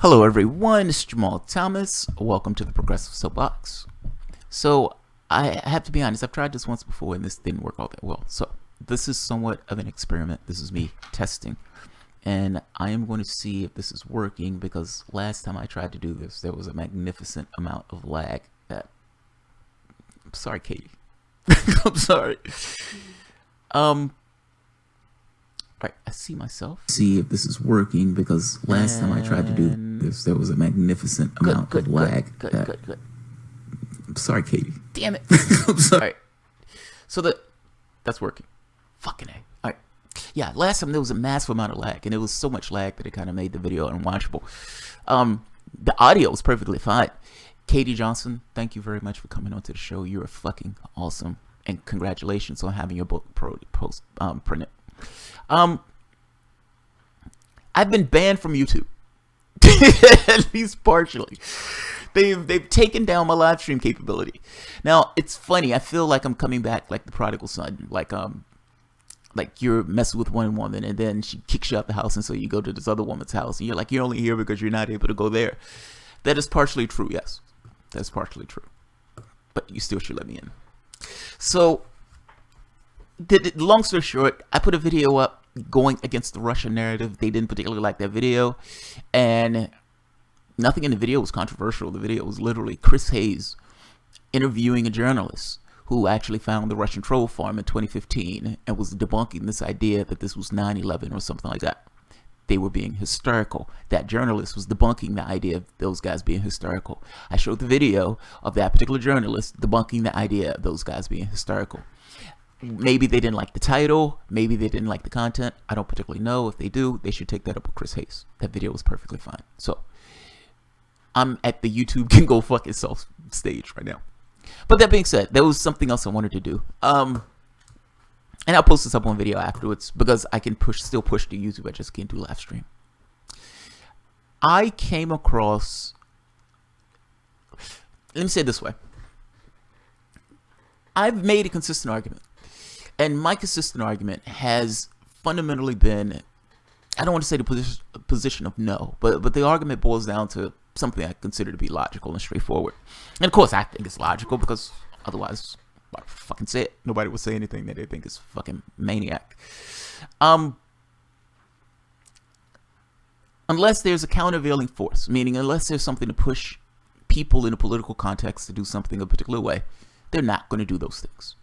Hello everyone, it's Jamal Thomas. Welcome to the Progressive Soapbox. So I have to be honest, I've tried this once before and this didn't work all that well. So this is somewhat of an experiment. This is me testing. And I am going to see if this is working because last time I tried to do this, there was a magnificent amount of lag that... I'm sorry, Katie. I'm sorry. Right, I see myself. See if this is working because last time I tried to do this, there was a magnificent amount of lag. Good. I'm sorry, Katie. Damn it. I'm sorry. All right. So that's working. Fucking A. All right. Yeah, last time there was a massive amount of lag, and it was so much lag that it kind of made the video unwatchable. The audio was perfectly fine. Katie Johnson, thank you very much for coming onto the show. You're fucking awesome, and congratulations on having your book printed. I've been banned from YouTube, at least partially. They've taken down my live stream capability. Now it's funny. I feel like I'm coming back like the prodigal son. Like you're messing with one woman and then she kicks you out the house, and so you go to this other woman's house, and you're like, you're only here because you're not able to go there. That is partially true. Yes, that's partially true. But you still should let me in. So, long story short, I put a video up going against the Russian narrative. They didn't particularly like that video, and nothing in the video was controversial. The video was literally Chris Hayes interviewing a journalist who actually found the Russian troll farm in 2015 and was debunking this idea that this was 9/11 or something like that. They were being hysterical. That journalist was debunking the idea of those guys being hysterical. I showed the video of that particular journalist debunking the idea of those guys being hysterical. Maybe they didn't like the title. Maybe they didn't like the content. I don't particularly know. If they do, they should take that up with Chris Hayes. That video was perfectly fine. So I'm at the YouTube can go fuck itself stage right now. But that being said, there was something else I wanted to do. And I'll post this up on video afterwards because I can still push to YouTube. I just can't do live stream. I came across, let me say it this way. I've made a consistent argument. And my consistent argument has fundamentally been, I don't want to say the position of no, but the argument boils down to something I consider to be logical and straightforward. And of course, I think it's logical because otherwise, why fucking say it? Nobody would say anything that they think is fucking maniac. Unless there's a countervailing force, meaning unless there's something to push people in a political context to do something a particular way, they're not going to do those things.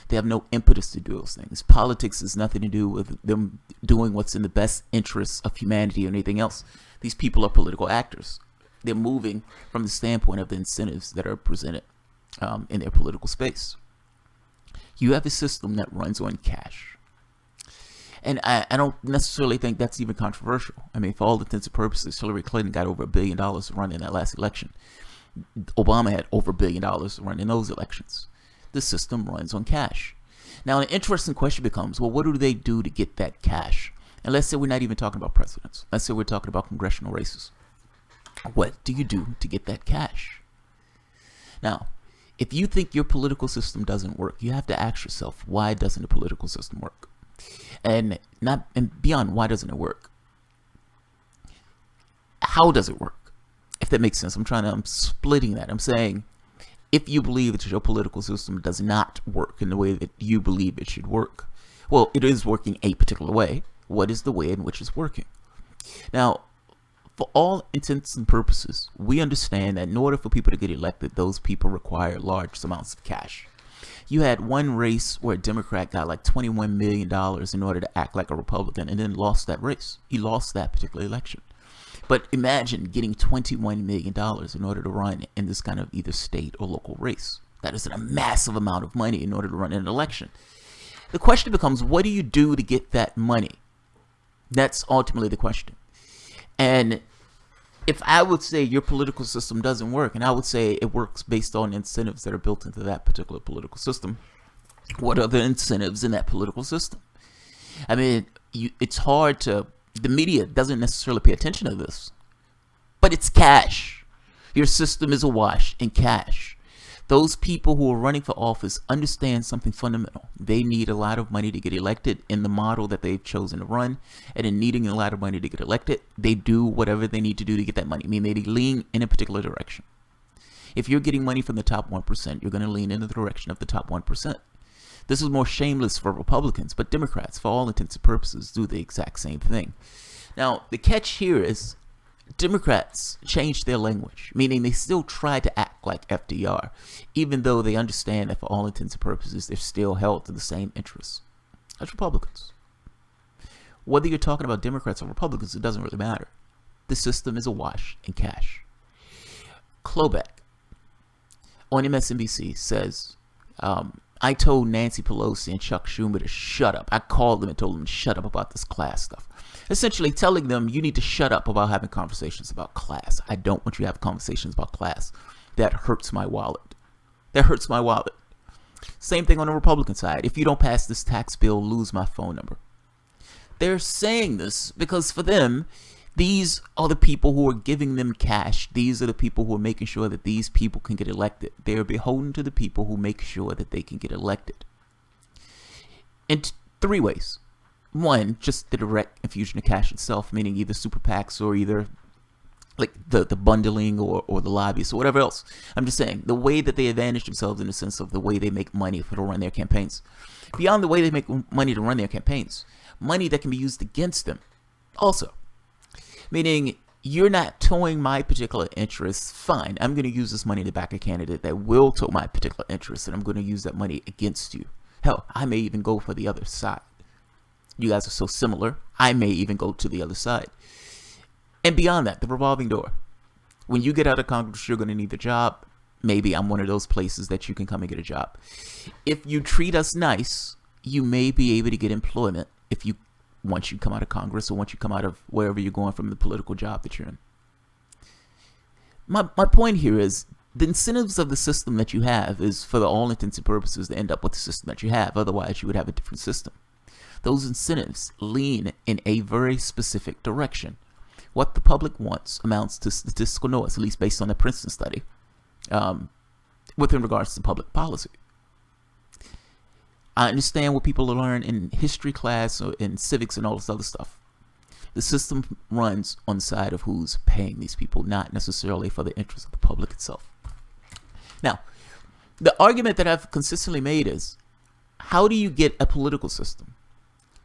They have no impetus to do those things. Politics has nothing to do with them doing what's in the best interests of humanity or anything else. These people are political actors. They're moving from the standpoint of the incentives that are presented in their political space. You have a system that runs on cash. And I don't necessarily think that's even controversial. I mean, for all intents and purposes, Hillary Clinton got over $1 billion to run in that last election. Obama had over $1 billion to run in those elections. The system runs on cash. Now, an interesting question becomes, well, what do they do to get that cash? And let's say we're not even talking about presidents. Let's say we're talking about congressional races. What do you do to get that cash? Now, if you think your political system doesn't work, you have to ask yourself, why doesn't the political system work? And beyond, why doesn't it work? How does it work? If that makes sense, I'm splitting that. I'm saying, if you believe that your political system does not work in the way that you believe it should work, well, it is working a particular way. What is the way in which it's working? Now, for all intents and purposes, we understand that in order for people to get elected, those people require large amounts of cash. You had one race where a Democrat got like $21 million in order to act like a Republican and then lost that race. He lost that particular election. But imagine getting $21 million in order to run in this kind of either state or local race. That is a massive amount of money in order to run an election. The question becomes, what do you do to get that money? That's ultimately the question. And if I would say your political system doesn't work, and I would say it works based on incentives that are built into that particular political system, what are the incentives in that political system? I mean, it's hard to... The media doesn't necessarily pay attention to this, but it's cash. Your system is awash in cash. Those people who are running for office understand something fundamental. They need a lot of money to get elected in the model that they've chosen to run. And in needing a lot of money to get elected, they do whatever they need to do to get that money. I mean, they lean in a particular direction. If you're getting money from the top 1%, you're going to lean in the direction of the top 1%. This is more shameless for Republicans, but Democrats, for all intents and purposes, do the exact same thing. Now, the catch here is Democrats changed their language, meaning they still try to act like FDR, even though they understand that for all intents and purposes, they're still held to the same interests as Republicans. Whether you're talking about Democrats or Republicans, it doesn't really matter. The system is awash in cash. Klobuchar on MSNBC says, I told Nancy Pelosi and Chuck Schumer to shut up. I called them and told them to shut up about this class stuff. Essentially telling them you need to shut up about having conversations about class. I don't want you to have conversations about class. That hurts my wallet. That hurts my wallet. Same thing on the Republican side. If you don't pass this tax bill, lose my phone number. They're saying this because for them, these are the people who are giving them cash. These are the people who are making sure that these people can get elected. They are beholden to the people who make sure that they can get elected. In three ways. One, just the direct infusion of cash itself, meaning either super PACs or either like the bundling or the lobbyists or whatever else. I'm just saying, the way that they advantage themselves in the sense of the way they make money to run their campaigns. Beyond the way they make money to run their campaigns, money that can be used against them also. Meaning, you're not towing my particular interests. Fine, I'm going to use this money to back a candidate that will tow my particular interests, and I'm going to use that money against you. Hell, I may even go for the other side. You guys are so similar, I may even go to the other side. And beyond that, the revolving door. When you get out of Congress, you're going to need a job. Maybe I'm one of those places that you can come and get a job. If you treat us nice, you may be able to get employment once you come out of Congress or once you come out of wherever you're going from the political job that you're in. My point here is the incentives of the system that you have is for all intents and purposes to end up with the system that you have. Otherwise, you would have a different system. Those incentives lean in a very specific direction. What the public wants amounts to statistical noise, at least based on the Princeton study, within regards to public policy. I understand what people learn in history class or in civics and all this other stuff. The system runs on the side of who's paying these people, not necessarily for the interest of the public itself. Now, the argument that I've consistently made is, how do you get a political system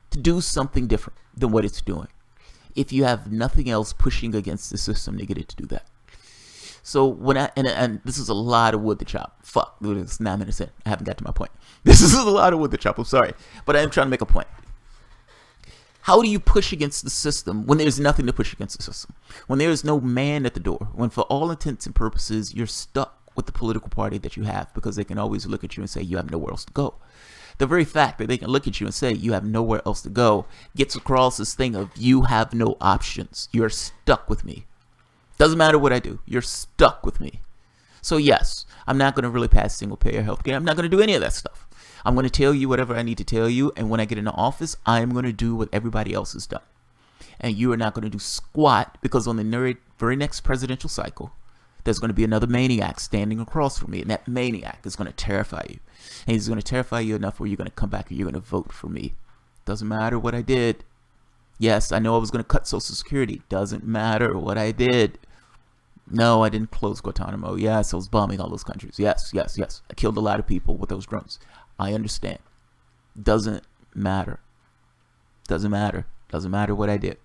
to do something different than what it's doing if you have nothing else pushing against the system to get it to do that? So when and this is a lot of wood to chop. Fuck, it's 9 minutes in. I haven't got to my point. This is a lot of wood to chop. I'm sorry, but I am trying to make a point. How do you push against the system when there's nothing to push against the system? When there is no man at the door? When for all intents and purposes, you're stuck with the political party that you have because they can always look at you and say you have nowhere else to go. The very fact that they can look at you and say you have nowhere else to go gets across this thing of you have no options. You're stuck with me. Doesn't matter what I do. You're stuck with me. So yes, I'm not going to really pass single-payer healthcare. I'm not going to do any of that stuff. I'm going to tell you whatever I need to tell you, and when I get into office, I'm going to do what everybody else has done. And you are not going to do squat, because on the very next presidential cycle, there's going to be another maniac standing across from me, and that maniac is going to terrify you. And he's going to terrify you enough where you're going to come back and you're going to vote for me. Doesn't matter what I did. Yes, I know I was going to cut Social Security. Doesn't matter what I did. No, I didn't close Guantanamo. Yes, I was bombing all those countries. Yes. I killed a lot of people with those drones. I understand. Doesn't matter. Doesn't matter. Doesn't matter what I did.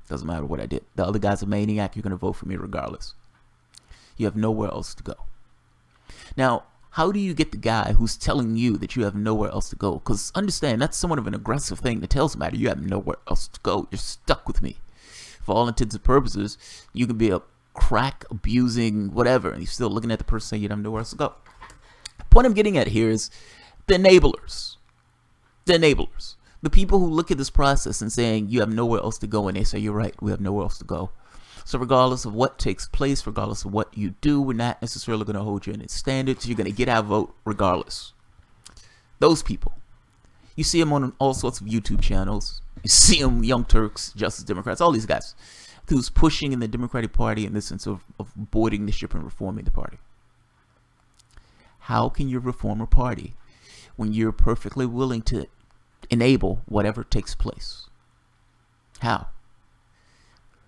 Doesn't matter what I did. The other guy's a maniac. You're going to vote for me regardless. You have nowhere else to go. Now, how do you get the guy who's telling you that you have nowhere else to go? Because understand, that's somewhat of an aggressive thing to tell somebody you have nowhere else to go. You're stuck with me. For all intents and purposes, you can be a crack abusing whatever, and you're still looking at the person saying you have nowhere else to go. The point I'm getting at here is the enablers. The enablers. The people who look at this process and saying you have nowhere else to go, and they say, you're right, we have nowhere else to go. So regardless of what takes place, regardless of what you do, we're not necessarily going to hold you in its standards. You're going to get our vote regardless. Those people. You see them on all sorts of YouTube channels. You see them, Young Turks, Justice Democrats, all these guys who's pushing in the Democratic Party in the sense of boarding the ship and reforming the party. How can you reform a party when you're perfectly willing to enable whatever takes place? How?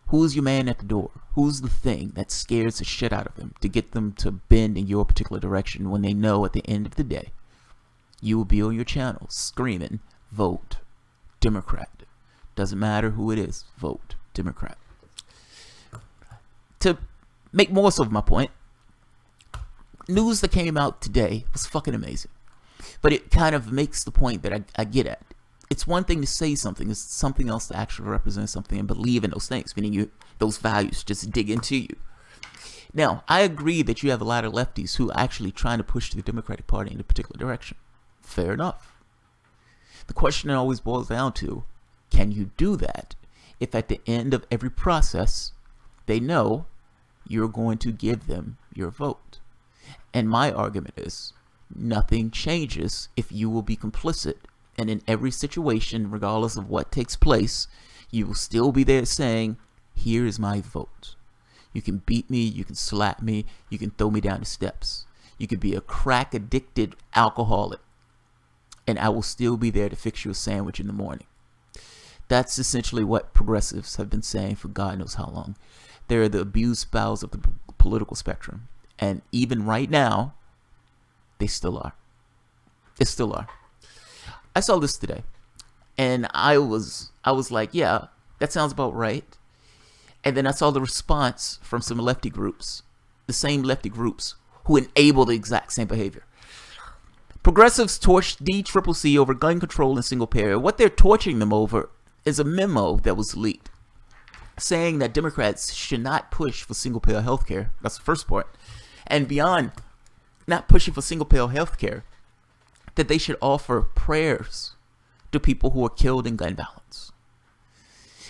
Who's your man at the door? Who's the thing that scares the shit out of them to get them to bend in your particular direction when they know at the end of the day you will be on your channel screaming, vote Democrat. Doesn't matter who it is, vote Democrat. To make more so of my point, news that came out today was fucking amazing. But it kind of makes the point that I get at. It's one thing to say something, it's something else to actually represent something and believe in those things, meaning those values just dig into you. Now, I agree that you have a lot of lefties who are actually trying to push the Democratic Party in a particular direction. Fair enough. The question always boils down to, can you do that if at the end of every process they know you're going to give them your vote? And my argument is, nothing changes if you will be complicit. And in every situation, regardless of what takes place, you will still be there saying, here is my vote. You can beat me, you can slap me, you can throw me down the steps. You could be a crack-addicted alcoholic, and I will still be there to fix you a sandwich in the morning. That's essentially what progressives have been saying for God knows how long. They're the abused bowels of the political spectrum. And even right now, they still are. They still are. I saw this today, and I was like, yeah, that sounds about right. And then I saw the response from some lefty groups, the same lefty groups who enable the exact same behavior. Progressives torched DCCC over gun control and single payer. What they're torching them over is a memo that was leaked saying that Democrats should not push for single payer health care. That's the first part. And beyond not pushing for single payer health care, that they should offer prayers to people who are killed in gun violence.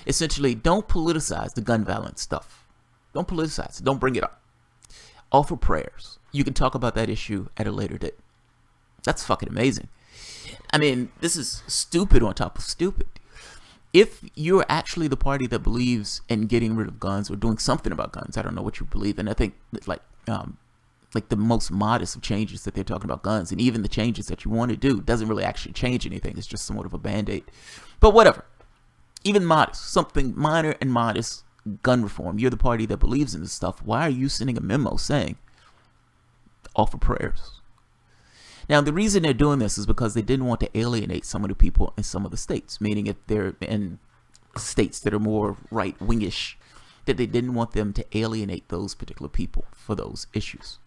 Essentially, don't politicize the gun violence stuff. Don't politicize it. Don't bring it up. Offer prayers. You can talk about that issue at a later date. That's fucking amazing. I mean, this is stupid on top of stupid. If you're actually the party that believes in getting rid of guns or doing something about guns, I don't know what you believe in. I think like the most modest of changes that they're talking about guns, and even the changes that you want to do doesn't really actually change anything. It's just somewhat of a band-aid. But whatever. Even modest, something minor and modest, gun reform. You're the party that believes in this stuff. Why are you sending a memo saying, offer prayers? Now, the reason they're doing this is because they didn't want to alienate some of the people in some of the states, meaning if they're in states that are more right-wingish, that they didn't want them to alienate those particular people for those issues.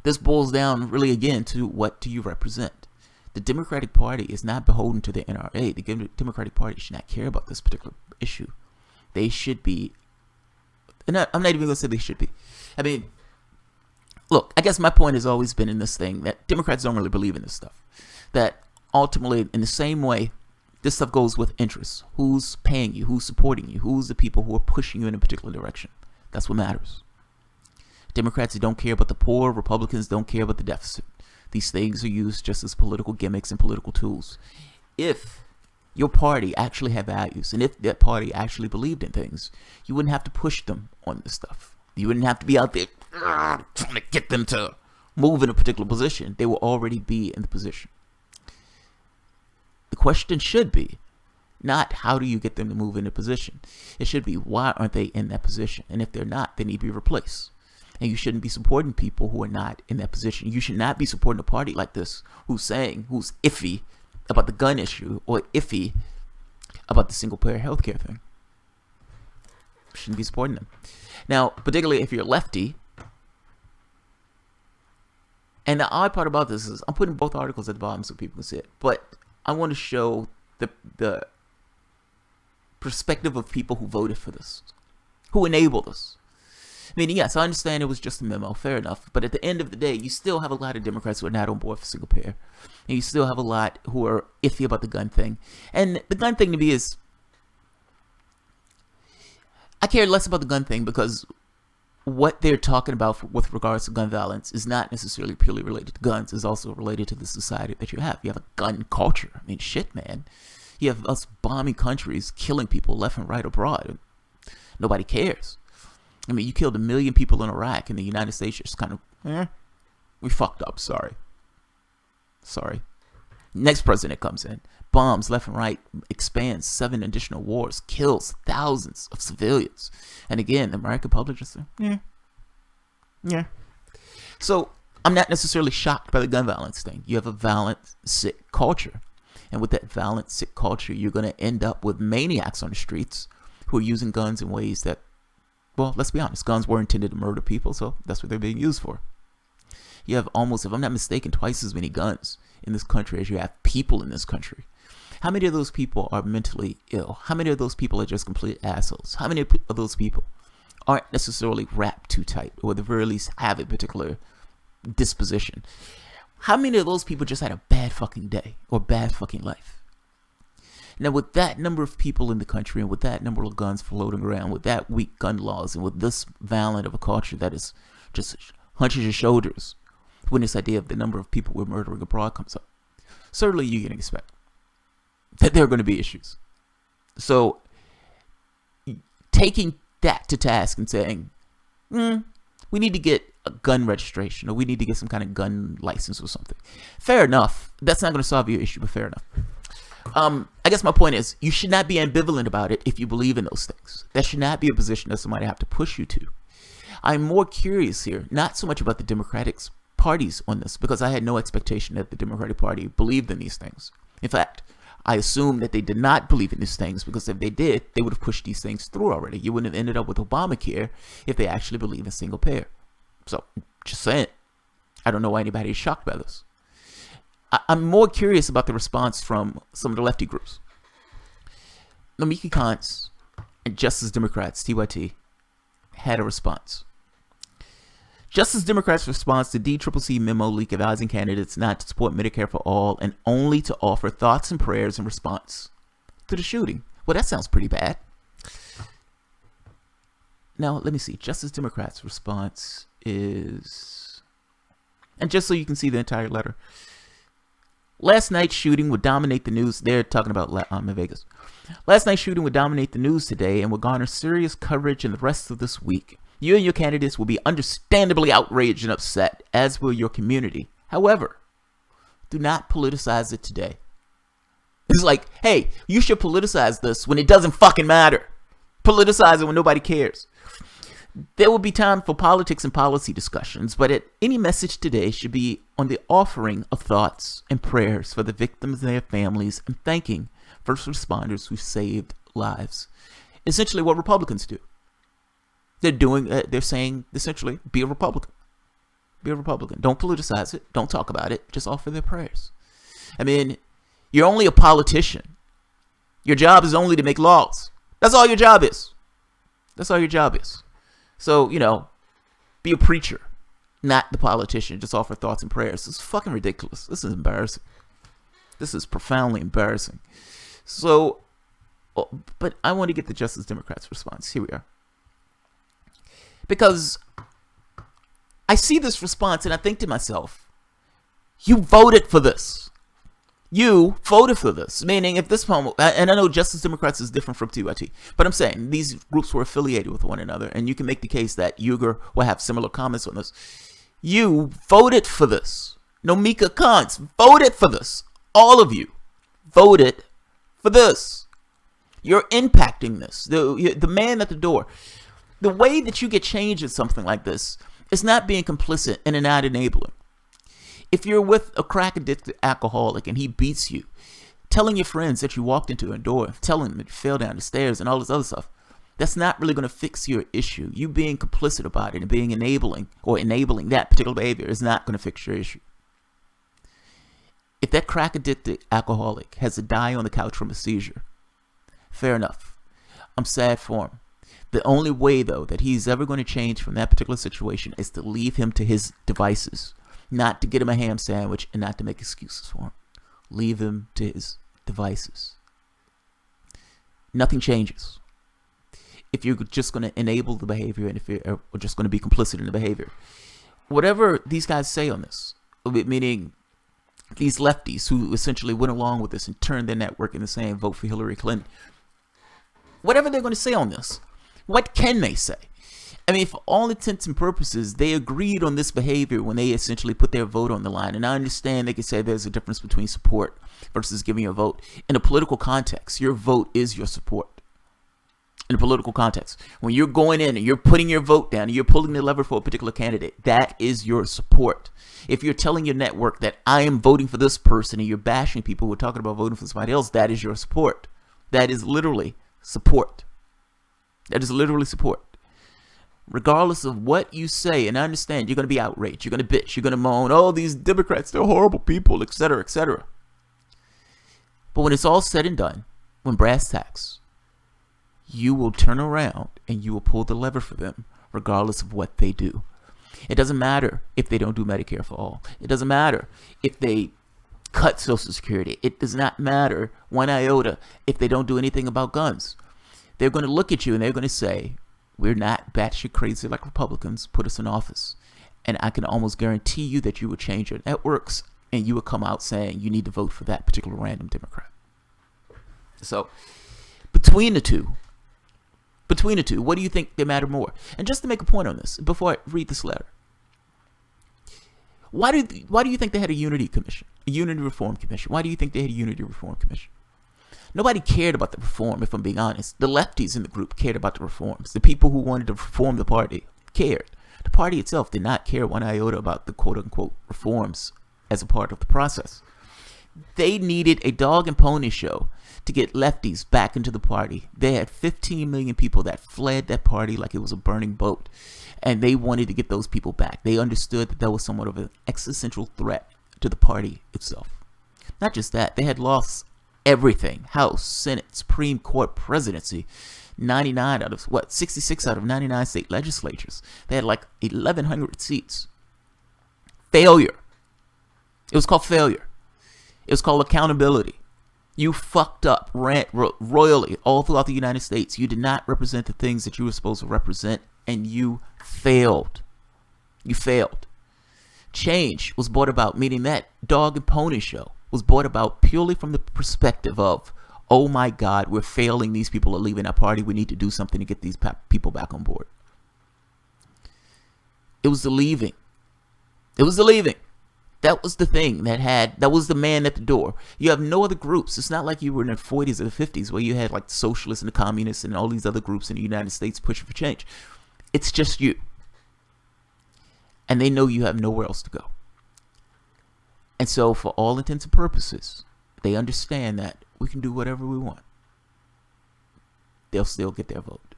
This boils down really again to, what do you represent? The Democratic Party is not beholden to the NRA. The Democratic Party should not care about this particular issue. They should be, I'm not even going to say they should be. I mean, look, I guess my point has always been in this thing that Democrats don't really believe in this stuff. That ultimately, in the same way, this stuff goes with interests. Who's paying you? Who's supporting you? Who's the people who are pushing you in a particular direction? That's what matters. Democrats don't care about the poor. Republicans don't care about the deficit. These things are used just as political gimmicks and political tools. If your party actually had values, and if that party actually believed in things, you wouldn't have to push them on this stuff. You wouldn't have to be out there trying to get them to move in a particular position. They will already be in the position. The question should be not how do you get them to move in a position. It should be, why aren't they in that position? And if they're not, they need to be replaced. And you shouldn't be supporting people who are not in that position. You should not be supporting a party like this who's iffy about the gun issue or iffy about the single payer healthcare thing. You shouldn't be supporting them. Now, particularly if you're lefty, and the odd part about this is I'm putting both articles at the bottom so people can see it, but I want to show the perspective of people who voted for this, who enabled this. Meaning, yes, I understand it was just a memo, fair enough, but at the end of the day, you still have a lot of Democrats who are not on board for single payer, and you still have a lot who are iffy about the gun thing. And the gun thing to me is, I care less about the gun thing because what they're talking about with regards to gun violence is not necessarily purely related to guns. It's also related to the society that you have. You have a gun culture. I mean, shit, man. You have us bombing countries, killing people left and right abroad. Nobody cares. I mean, you killed 1 million people in Iraq, and the United States just kind of, We fucked up. Sorry. Next president comes in, bombs left and right, expands 7 additional wars, kills thousands of civilians. And again, the American public just say, yeah. So I'm not necessarily shocked by the gun violence thing. You have a violent, sick culture. And with that violent, sick culture, you're going to end up with maniacs on the streets who are using guns in ways that, well, let's be honest, guns were intended to murder people, so that's what they're being used for. You have almost, if I'm not mistaken, twice as many guns in this country as you have people in this country. How many of those people are mentally ill? How many of those people are just complete assholes? How many of those people aren't necessarily wrapped too tight, or at the very least have a particular disposition? How many of those people just had a bad fucking day or bad fucking life? Now, with that number of people in the country, and with that number of guns floating around, with that weak gun laws, and with this violent of a culture that is just hunches your shoulders when this idea of the number of people we're murdering abroad comes up, certainly you can expect that there are going to be issues. So, taking that to task and saying, we need to get a gun registration, or we need to get some kind of gun license or something. Fair enough. That's not going to solve your issue, but fair enough. I guess my point is, you should not be ambivalent about it if you believe in those things. That should not be a position that somebody have to push you to. I'm more curious here, not so much about the Democratic parties on this, because I had no expectation that the Democratic Party believed in these things. In fact, I assume that they did not believe in these things, because if they did, they would have pushed these things through already. You wouldn't have ended up with Obamacare if they actually believe in single payer. So, just saying. I don't know why anybody is shocked by this. I'm more curious about the response from some of the lefty groups. Nomiki Kantz and Justice Democrats, TYT, had a response. Justice Democrats' response to DCCC memo leak advising candidates not to support Medicare for all and only to offer thoughts and prayers in response to the shooting. Well, that sounds pretty bad. Now, let me see. Justice Democrats' response is... And just so you can see the entire letter. Last night's shooting would dominate the news. They're talking about in Vegas. Last night's shooting would dominate the news today and will garner serious coverage in the rest of this week. You and your candidates will be understandably outraged and upset, as will your community. However, do not politicize it today. It's like, hey, you should politicize this when it doesn't fucking matter. Politicize it when nobody cares. There will be time for politics and policy discussions, but any message today should be on the offering of thoughts and prayers for the victims and their families, and thanking first responders who saved lives. Essentially what Republicans do. They're saying, essentially, be a Republican. Be a Republican. Don't politicize it. Don't talk about it. Just offer their prayers. I mean, you're only a politician. Your job is only to make laws. That's all your job is. That's all your job is. So, be a preacher, not the politician. Just offer thoughts and prayers. This is fucking ridiculous. This is embarrassing. This is profoundly embarrassing. So, but I want to get the Justice Democrats' response. Here we are. Because I see this response and I think to myself, you voted for this. You voted for this. Meaning, if this poem, and I know Justice Democrats is different from TYT, but I'm saying these groups were affiliated with one another, and you can make the case that Uyghur will have similar comments on this. You voted for this. Nomika Kantz voted for this. All of you voted for this. You're impacting this. The man at the door. The way that you get change in something like this is not being complicit and not enabling. If you're with a crack-addicted alcoholic and he beats you, telling your friends that you walked into a door, telling them that you fell down the stairs and all this other stuff, that's not really going to fix your issue. You being complicit about it and being enabling that particular behavior is not going to fix your issue. If that crack-addicted alcoholic has to die on the couch from a seizure, fair enough. I'm sad for him. The only way, though, that he's ever going to change from that particular situation is to leave him to his devices, not to get him a ham sandwich and not to make excuses for him. Leave him to his devices. Nothing changes. If you're just going to enable the behavior and if you're just going to be complicit in the behavior. Whatever these guys say on this, meaning these lefties who essentially went along with this and turned their network into saying vote for Hillary Clinton, whatever they're going to say on this, what can they say? I mean, for all intents and purposes, they agreed on this behavior when they essentially put their vote on the line. And I understand they could say there's a difference between support versus giving a vote. In a political context, your vote is your support. In a political context, when you're going in and you're putting your vote down and you're pulling the lever for a particular candidate, that is your support. If you're telling your network that I am voting for this person and you're bashing people who are talking about voting for somebody else, that is your support. That is literally support. That is literally support. Regardless of what you say, and I understand you're going to be outraged, you're going to bitch, you're going to moan, oh, these Democrats, they're horrible people, etc., etc. But when it's all said and done, when brass tacks, you will turn around and you will pull the lever for them, regardless of what they do. It doesn't matter if they don't do Medicare for all. It doesn't matter if they cut Social Security. It does not matter one iota if they don't do anything about guns. They're going to look at you and they're going to say, we're not batshit crazy like Republicans. Put us in office. And I can almost guarantee you that you would change your networks and you would come out saying you need to vote for that particular random Democrat. So between the two, what do you think they matter more? And just to make a point on this, before I read this letter, why do you think they had a unity commission, a unity reform commission? Why do you think they had a unity reform commission? Nobody cared about the reform, if I'm being honest. The lefties in the group cared about the reforms. The people who wanted to reform the party cared. The party itself did not care one iota about the quote-unquote reforms as a part of the process. They needed a dog and pony show to get lefties back into the party. They had 15 million people that fled that party like it was a burning boat. And they wanted to get those people back. They understood that that was somewhat of an existential threat to the party itself. Not just that, they had lost everything. House, Senate, Supreme Court, presidency. 66 out of 99 state legislatures. They had like 1,100 seats. Failure. It was called failure. It was called accountability. You fucked up royally all throughout the United States. You did not represent the things that you were supposed to represent, and you failed. You failed. Change was brought about, meaning that dog and pony show was brought about purely from the perspective of, oh my God, we're failing. These people are leaving our party. We need to do something to get these people back on board. It was the leaving. It was the leaving. That was the thing that was the man at the door. You have no other groups. It's not like you were in the 40s or the 50s where you had like the socialists and the communists and all these other groups in the United States pushing for change. It's just you. And they know you have nowhere else to go. And so for all intents and purposes, they understand that we can do whatever we want. They'll still get their vote.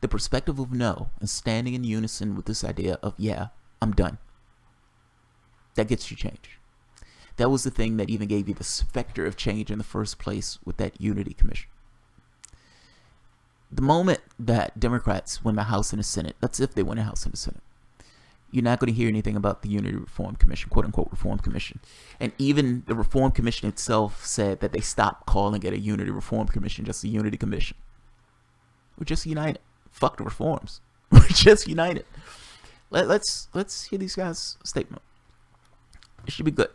The perspective of no and standing in unison with this idea of, yeah, I'm done. That gets you change. That was the thing that even gave you the specter of change in the first place with that unity commission. The moment that Democrats win the House and the Senate, that's if they win the House and the Senate, you're not going to hear anything about the Unity Reform Commission, quote unquote Reform Commission. And even the Reform Commission itself said that they stopped calling it a Unity Reform Commission, just a Unity Commission. We're just united. Fuck the reforms. We're just united. Let's hear these guys' statement. It should be good.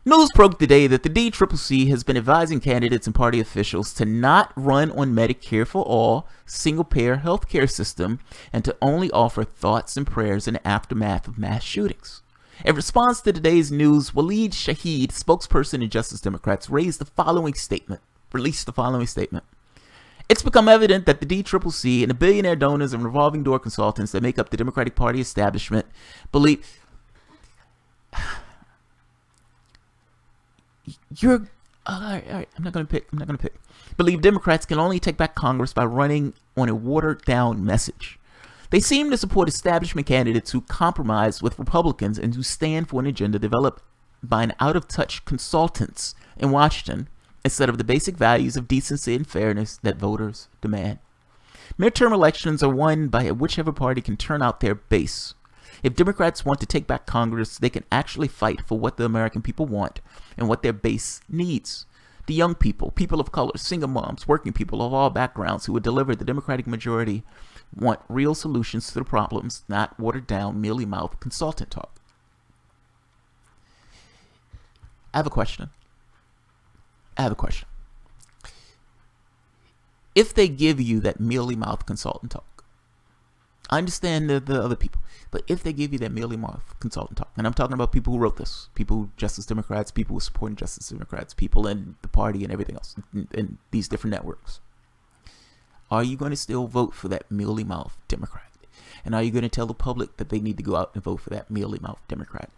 News broke today that the DCCC has been advising candidates and party officials to not run on Medicare for all, single-payer healthcare system, and to only offer thoughts and prayers in the aftermath of mass shootings. In response to today's news, Waleed Shahid, spokesperson in Justice Democrats, released the following statement. It's become evident that the DCCC and the billionaire donors and revolving door consultants that make up the Democratic Party establishment believe... all right. I'm not gonna pick. Believe Democrats can only take back Congress by running on a watered-down message. They seem to support establishment candidates who compromise with Republicans and who stand for an agenda developed by an out-of-touch consultants in Washington instead of the basic values of decency and fairness that voters demand. Midterm elections are won by whichever party can turn out their base. If Democrats want to take back Congress, they can actually fight for what the American people want and what their base needs. The young people, people of color, single moms, working people of all backgrounds who would deliver the Democratic majority want real solutions to the problems, not watered down, mealy-mouthed consultant talk. I have a question. If they give you that mealy-mouthed consultant talk, I understand the other people, but if they give you that mealy mouth consultant talk, and I'm talking about people who wrote this, people who Justice Democrats, people who supporting Justice Democrats, people in the party and everything else, in these different networks, are you going to still vote for that mealy mouth Democrat? And are you going to tell the public that they need to go out and vote for that mealy mouth Democrat?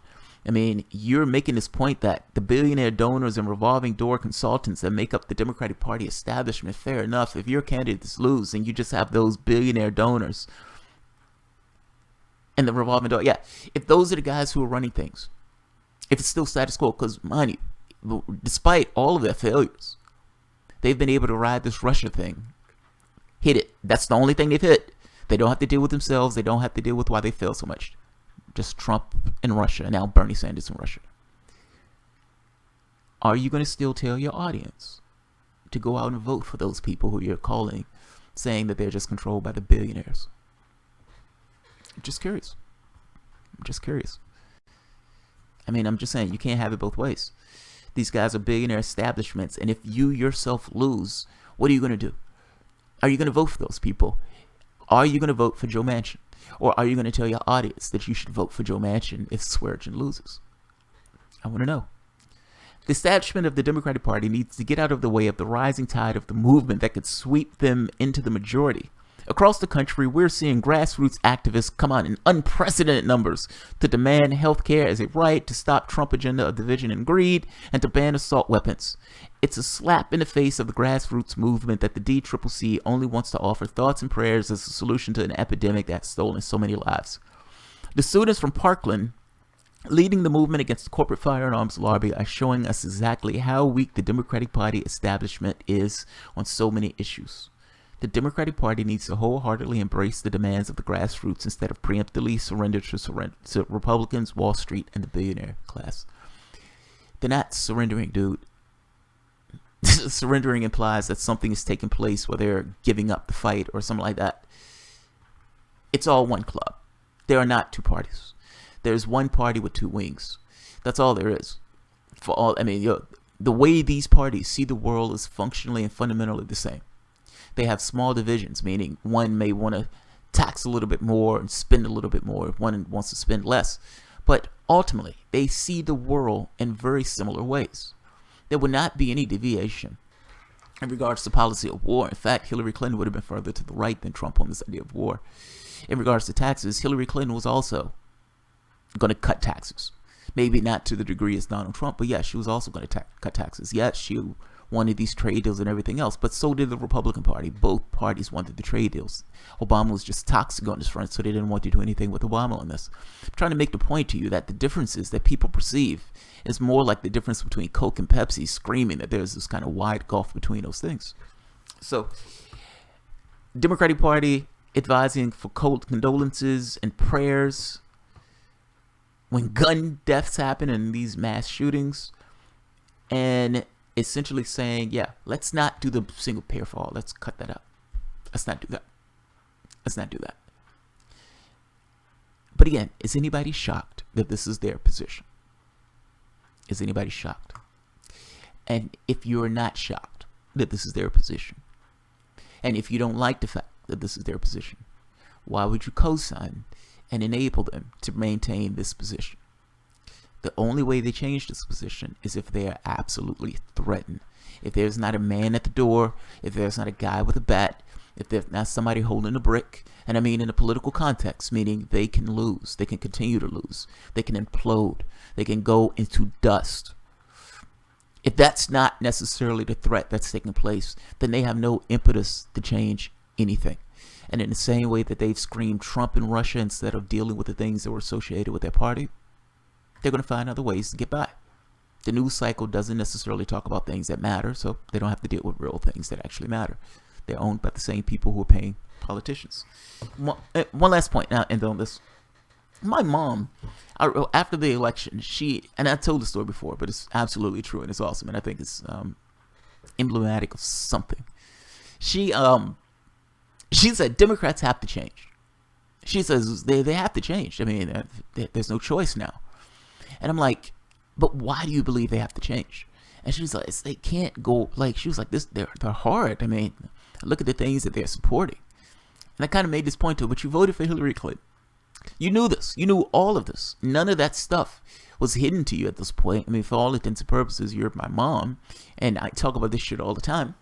I mean, you're making this point that the billionaire donors and revolving door consultants that make up the Democratic Party establishment, fair enough. If your candidates lose and you just have those billionaire donors and the revolving door, yeah, if those are the guys who are running things, if it's still status quo, because mind you, despite all of their failures, they've been able to ride this Russia thing, hit it. That's the only thing they've hit. They don't have to deal with themselves. They don't have to deal with why they fail so much. Just Trump and Russia, and now Bernie Sanders and Russia. Are you going to still tell your audience to go out and vote for those people who you're calling, saying that they're just controlled by the billionaires? I'm just curious. I mean, I'm just saying, you can't have it both ways. These guys are billionaire establishments, and if you yourself lose, what are you going to do? Are you going to vote for those people? Are you going to vote for Joe Manchin? Or are you going to tell your audience that you should vote for Joe Manchin if Swearengin loses? I want to know. The establishment of the Democratic Party needs to get out of the way of the rising tide of the movement that could sweep them into the majority. Across the country, we're seeing grassroots activists come out in unprecedented numbers to demand health care as a right, to stop Trump agenda of division and greed, and to ban assault weapons. It's a slap in the face of the grassroots movement that the DCCC only wants to offer thoughts and prayers as a solution to an epidemic that's stolen so many lives. The students from Parkland leading the movement against the corporate firearms lobby are showing us exactly how weak the Democratic Party establishment is on so many issues. The Democratic Party needs to wholeheartedly embrace the demands of the grassroots instead of preemptively surrender to Republicans, Wall Street, and the billionaire class. They're not surrendering, dude. Surrendering implies that something is taking place where they're giving up the fight or something like that. It's all one club. There are not two parties. There's one party with two wings. That's all there is. The way these parties see the world is functionally and fundamentally the same. They have small divisions, meaning one may want to tax a little bit more and spend a little bit more. One wants to spend less. But ultimately, they see the world in very similar ways. There would not be any deviation in regards to policy of war. In fact, Hillary Clinton would have been further to the right than Trump on this idea of war. In regards to taxes, Hillary Clinton was also going to cut taxes. Maybe not to the degree as Donald Trump, but yeah, she was also going to cut taxes. Yes, she wanted these trade deals and everything else, but so did the Republican Party. Both parties wanted the trade deals. Obama was just toxic on this front, so they didn't want to do anything with Obama on this. I'm trying to make the point to you that the differences that people perceive is more like the difference between Coke and Pepsi, screaming that there's this kind of wide gulf between those things. So, Democratic Party advising for cold condolences and prayers when gun deaths happen and these mass shootings, and essentially saying, yeah, let's not do the single payer for all. Let's cut that out. Let's not do that. But again, is anybody shocked that this is their position? Is anybody shocked? And if you're not shocked that this is their position, and if you don't like the fact that this is their position, why would you co-sign and enable them to maintain this position? The only way they change this position is if they are absolutely threatened. If there's not a man at the door, if there's not a guy with a bat, if there's not somebody holding a brick, and I mean in a political context, meaning they can lose, they can continue to lose, they can implode, they can go into dust. If that's not necessarily the threat that's taking place, then they have no impetus to change anything. And in the same way that they've screamed Trump and Russia instead of dealing with the things that were associated with their party, they're going to find other ways to get by. The news cycle doesn't necessarily talk about things that matter, so they don't have to deal with real things that actually matter. They're owned by the same people who are paying politicians. One last point now, and on this. My mom, after the election, and I told the story before, but it's absolutely true and it's awesome, and I think it's emblematic of something. She said Democrats have to change. She says they have to change. I mean, there's no choice now. And I'm like, but why do you believe they have to change? And she's like, they can't go, like, she was like, they're hard. I mean, look at the things that they're supporting. And I kind of made this point to it, but you voted for Hillary Clinton. You knew this. You knew all of this. None of that stuff was hidden to you at this point. I mean, for all intents and purposes, you're my mom, and I talk about this shit all the time.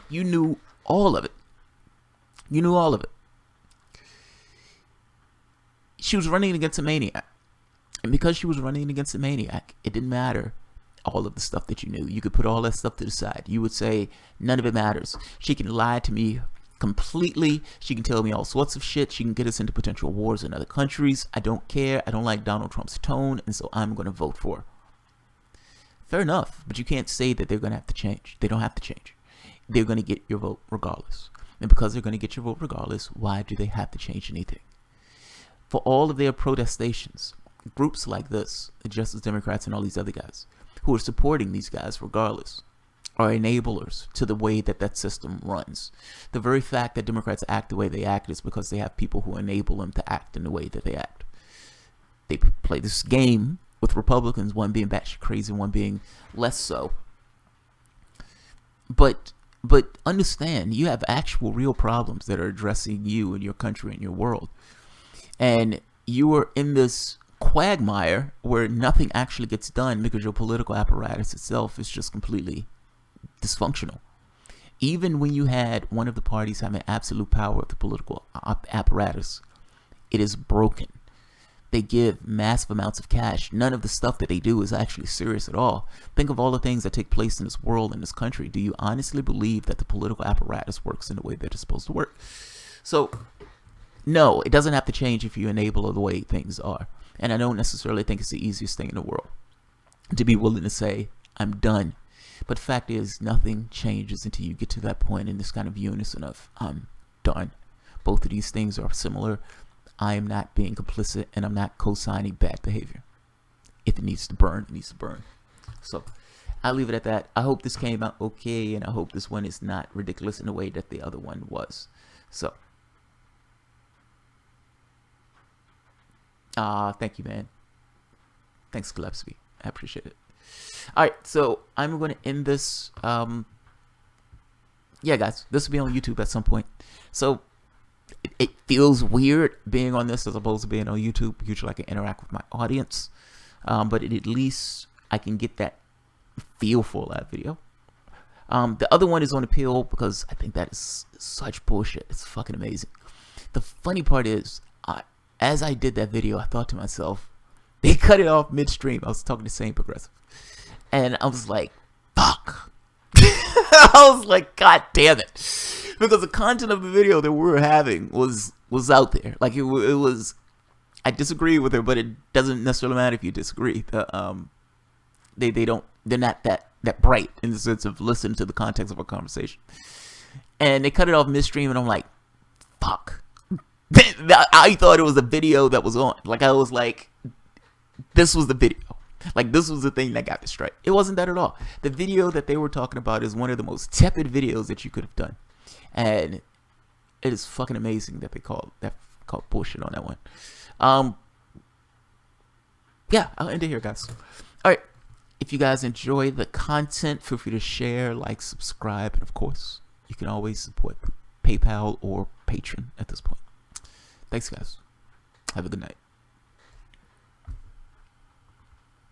You knew all of it. You knew all of it. She was running against a maniac. And because she was running against a maniac, it didn't matter all of the stuff that you knew. You could put all that stuff to the side. You would say, none of it matters. She can lie to me completely. She can tell me all sorts of shit. She can get us into potential wars in other countries. I don't care. I don't like Donald Trump's tone, and so I'm going to vote for her. Fair enough, but you can't say that they're going to have to change. They don't have to change. They're going to get your vote regardless. And because they're going to get your vote regardless, why do they have to change anything? For all of their protestations, groups like this, the Justice Democrats and all these other guys, who are supporting these guys regardless, are enablers to the way that that system runs. The very fact that Democrats act the way they act is because they have people who enable them to act in the way that they act. They play this game with Republicans, one being batshit crazy, one being less so. But understand, you have actual real problems that are addressing you and your country and your world. And you are in this quagmire where nothing actually gets done because your political apparatus itself is just completely dysfunctional. Even when you had one of the parties having absolute power of the political apparatus, it is broken. They give massive amounts of cash. None of the stuff that they do is actually serious at all. Think of all the things that take place in this world, in this country. Do you honestly believe that the political apparatus works in the way that it's supposed to work? So, no, it doesn't have to change if you enable the way things are. And I don't necessarily think it's the easiest thing in the world to be willing to say, I'm done. But the fact is, nothing changes until you get to that point in this kind of unison of, I'm done. Both of these things are similar. I am not being complicit, and I'm not co-signing bad behavior. If it needs to burn, it needs to burn. So, I'll leave it at that. I hope this came out okay, and I hope this one is not ridiculous in the way that the other one was. So, thank you, man. Thanks, Gillespie. I appreciate it. Alright, so I'm going to end this. Yeah, guys, this will be on YouTube at some point. So, it feels weird being on this as opposed to being on YouTube. Usually I can interact with my audience. But at least I can get that feel for that video. The other one is on appeal because I think that is such bullshit. It's fucking amazing. The funny part is, as I did that video, I thought to myself, they cut it off midstream. I was talking to Sane Progressive. And I was like, fuck. I was like, God damn it. Because the content of the video that we were having was out there. Like, it was, I disagree with her, but it doesn't necessarily matter if you disagree. They're not that bright in the sense of listening to the context of a conversation. And they cut it off midstream, and I'm like, fuck. I thought it was a video that was on. Like, I was like, this was the video. Like, this was the thing that got the strike. It wasn't that at all. The video that they were talking about is one of the most tepid videos that you could have done. And it is fucking amazing that they called bullshit on that one. Yeah, I'll end it here, guys. Alright. If you guys enjoy the content, feel free to share, like, subscribe, and of course, you can always support PayPal or Patreon at this point. Thanks, guys. Have a good night.